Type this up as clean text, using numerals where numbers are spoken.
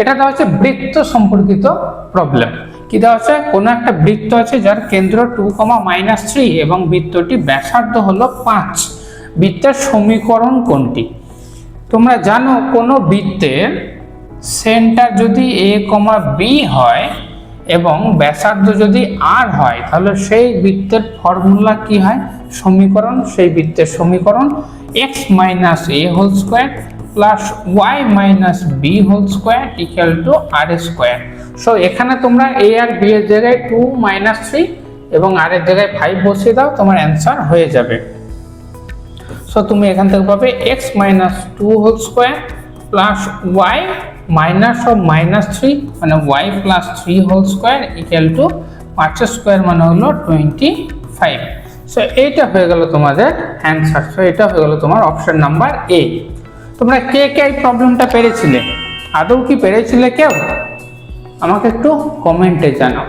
এটা দেওয়া হচ্ছে বৃত্ত সম্পর্কিত প্রবলেম। কি দেওয়া হচ্ছে, কোনো একটা বৃত্ত আছে যার কেন্দ্র 2, এবং বৃত্তটি ব্যাসার্ধ হলো 5। বৃত্তের সমীকরণ কোনটি? তোমরা জানো কোনো বৃত্তের সেন্টার যদি a, b হয় এবং ব্যাসার্ধ যদি r হয়, তাহলে সেই বৃত্তের ফর্মুলা কি হয়, সমীকরণ, সেই বৃত্তের সমীকরণ x - a whole square plus y - b whole square equal to r square. So এখানে তোমরা a আর b এর জায়গায় 2 - 3 এবং r এর জায়গায় 5 বসিয়ে দাও, তোমার অ্যান্সার হয়ে যাবে। সো তুমি এখান থেকে পাবে x - 2 whole square plus y -3 মানে y plus 3 whole square equal to 5 square মানে হলো 25। সো এইটা হয়ে গেল তোমাদের অ্যান্সার। সো এটা হয়ে গেল তোমার অপশন নাম্বার এ। তোমরা কে কে এই প্রবলেমটা পেরেছিলে? আদৌ কি পেরেছিলে কেউ? আমাকে একটু কমেন্টে জানাও।